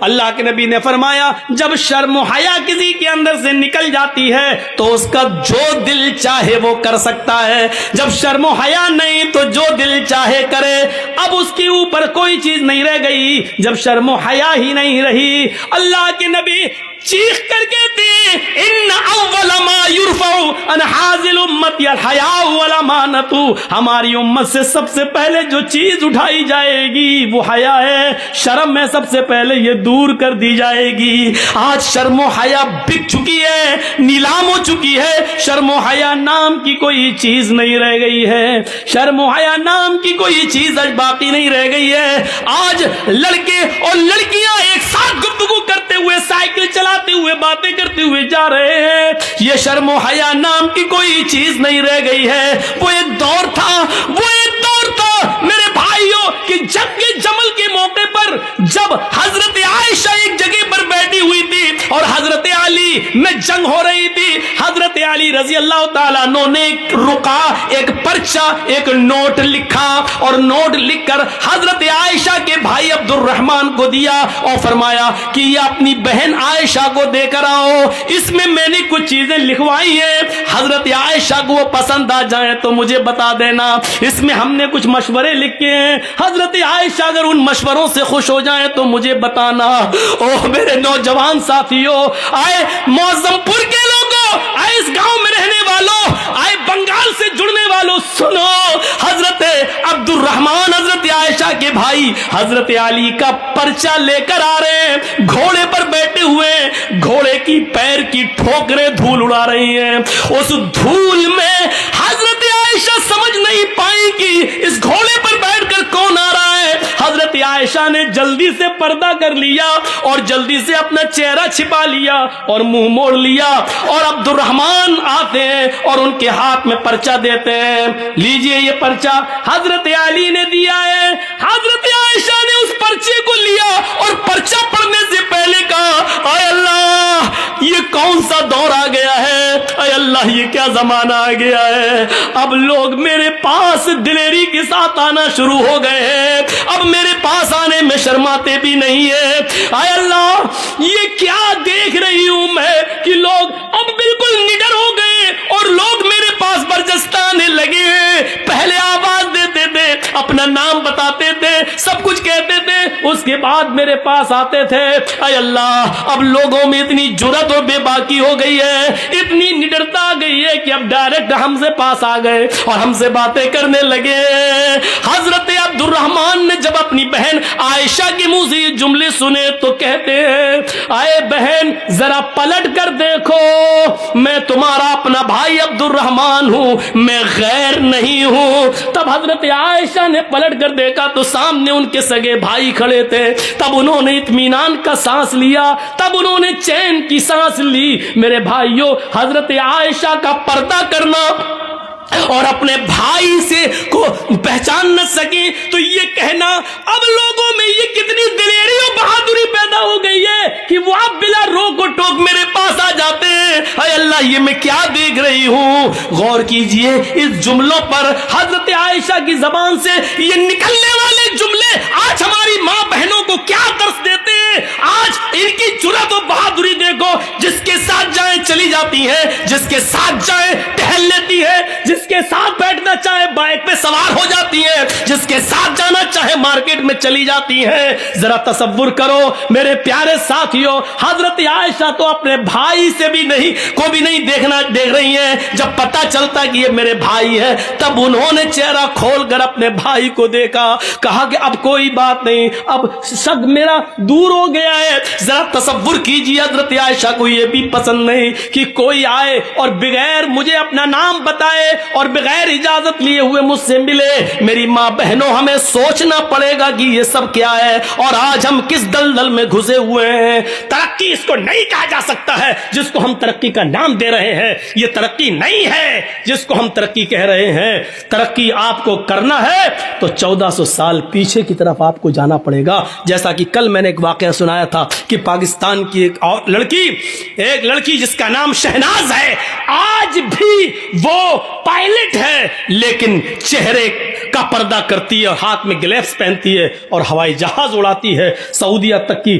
اللہ کے نبی نے فرمایا جب شرم و حیا کسی کے اندر سے نکل جاتی ہے تو اس کا جو دل چاہے وہ کر سکتا ہے، جب شرم و حیا نہیں تو جو دل چاہے کرے۔ اب اس کے اوپر کوئی چیز نہیں رہ گئی جب شرم و حیا ہی نہیں رہی۔ اللہ کے نبی چیخ کر کہتے ان اول ما یرفع عن حاذل امتی الحیاء والامانۃ، ہماری امت سے سب سے پہلے جو چیز اٹھائی جائے گی وہ حیا ہے، شرم میں سب سے پہلے یہ دور کر دی جائے گی۔ آج شرم و حیا بک چکی ہے، نیلام ہو چکی ہے، شرم و حیا نام کی کوئی چیز نہیں رہ گئی ہے، شرم و حیا نام کی کوئی چیز آج باقی نہیں رہ گئی ہے۔ آج لڑکے اور لڑکیاں ایک ساتھ گفتگو کرتے ہوئے، سائیکل چلاتے ہوئے، باتیں کرتے ہوئے جا رہے ہیں، یہ شرم و حیا نام کی کوئی چیز نہیں رہ گئی ہے۔ وہ ایک دور تھا میرے بھائیوں کہ جنگ جمل کے موقع پر جب حضرت عائشہ ایک جگہ پر بیٹھی ہوئی تھی اور حضرت علی میں جنگ ہو رہی تھی، حضرت علی رضی اللہ تعالیٰ عنہ نے ایک رقعہ، ایک پرچہ، ایک نوٹ لکھا اور نوٹ لکھ کر حضرت عائشہ کے بھائی عبد الرحمن کو دیا اور فرمایا کہ یہ اپنی بہن عائشہ کو دے کر آؤ، اس میں میں نے کچھ چیزیں لکھوائی ہیں، حضرت عائشہ کو وہ پسند آ جائیں تو مجھے بتا دینا، اس میں ہم نے کچھ مشورے لکھے ہیں، حضرت عائشہ اگر ان مشوروں سے خوش ہو جائیں تو مجھے بتانا۔ اوہ میرے نوجوان ساتھیوں، آئے معظم پور کے لوگوں، آئے اس گاؤں میں رہنے والوں، آئے بنگال سے جڑنے والوں، سنو، حضرت عبد الرحمن حضرت عائشہ کے بھائی حضرت علی کا پرچہ لے کر آ رہے ہیں، گھوڑے پر بیٹھے ہوئے، گھوڑے کی پیر کی ٹھوکریں دھول اڑا رہی ہیں، اس دھول میں حضرت عائشہ سمجھ نہیں پائیں کہ اس گھوڑے پر بیٹھ کر کون آ رہا ہے۔ حضرت عائشہ نے جلدی سے پردہ کر لیا اور جلدی سے اپنا چہرہ چھپا لیا اور منہ موڑ لیا، اور عبد الرحمن آتے ہیں اور ان کے ہاتھ میں پرچہ دیتے ہیں، لیجئے یہ پرچہ حضرت علی نے دیا ہے۔ حضرت عائشہ نے اس پرچے کو لیا اور پرچہ پڑھنے سے پہلے کہا اے اللہ یہ کون سا دور آ گیا ہے، اے اللہ یہ کیا زمانہ آ گیا ہے، اب لوگ میرے پاس دلیری کے ساتھ آنا شروع ہو گئے ہیں، اب میرے پاس آنے میں شرماتے بھی نہیں ہیں، اے اللہ یہ کیا دیکھ رہی ہوں میں کہ لوگ اب بالکل نڈر ہو گئے اور لوگ میرے پاس برجستہ آنے لگے ہیں، پہلے آواز دیتے تھے، اپنا نام بتاتے تھے، سب کچھ کہتے تھے، اس کے بعد میرے پاس آتے تھے، اے اللہ اب لوگوں میں اتنی جرات اور بے باکی ہو گئی ہے، اتنی نڈرتا آ گئی ہے کہ اب ڈائریکٹ ہم سے پاس آ گئے اور ہم سے باتیں کرنے لگے۔ حضرت عبد الرحمن نے جب اپنی بہن عائشہ کے منہ سے یہ جملے سنے تو کہتے ہیں اے بہن ذرا پلٹ کر دیکھو، میں تمہارا اپنا بھائی عبد الرحمن ہوں، میں غیر نہیں ہوں۔ تب حضرت عائشہ نے پلٹ کر دیکھا تو سامنے ان کے سگے بھائی کھڑے تھے، تب انہوں نے اطمینان کا سانس لیا، تب انہوں نے چین کی سانس لی۔ میرے بھائیوں، حضرت عائشہ کا پردہ کرنا اور اپنے بھائی سے کو پہچان نہ سکیں تو یہ کہنا، اب لوگوں میں یہ کتنی دلیری اور بہادری پیدا ہو گئی ہے کہ وہ اب بلا روک و ٹوک میرے پاس آ جاتے ہیں۔ اے اللہ یہ میں کیا دیکھ رہی ہوں، غور کیجئے اس جملوں پر، حضرت عائشہ کی زبان سے یہ نکلنے والے جملے آج ہماری ماں بہنوں کو کیا درس دیتے ہیں۔ آج ان کی جرات و بہادری دیکھو، جس کے ساتھ جائیں چلی جاتی ہے، جس کے ساتھ جائیں ٹہل لیتی ہے، جس کے ساتھ بیٹھنا چاہے بائک پہ سوار ہو جاتی ہے، جس کے ساتھ جانا چاہے مارکیٹ میں چلی جاتی ہے۔ ذرا تصور کرو میرے پیارے ساتھیوں، حضرت عائشہ تو اپنے بھائی سے بھی نہیں دیکھ رہی ہیں، جب پتہ چلتا کہ یہ میرے بھائی ہے تب انہوں نے چہرہ کھول کر اپنے بھائی کو دیکھا، کہا کہ اب کوئی بات نہیں، اب شک میرا دور ہو گیا ہے۔ ذرا تصور کیجیے حضرت عائشہ کو یہ بھی پسند نہیں کہ کوئی آئے اور بغیر مجھے اپنا نام بتائے اور بغیر اجازت لیے ہوئے مجھ سے ملے۔ میری ماں بہنوں ہمیں سوچنا پڑے گا کہ یہ سب کیا ہے اور آج ہم کس دلدل میں گھسے ہوئے ہیں۔ ترقی اس کو نہیں کہا جا سکتا ہے جس کو ہم ترقی کا نام دے رہے ہیں، یہ ترقی نہیں ہے جس کو ہم ترقی کہہ رہے ہیں۔ ترقی آپ کو کرنا ہے تو 1400 سال پیچھے کی طرف آپ کو جانا پڑے گا۔ جیسا کہ کل میں نے ایک واقعہ سنایا تھا کہ پاکستان کی ایک لڑکی جس کا نام شہناز ہے، آج بھی وہ پائلٹ ہے لیکن چہرے کا پردہ کرتی ہے اور ہاتھ میں گلیوز پہنتی ہے اور ہوائی جہاز اڑاتی ہے، سعودیہ تک کی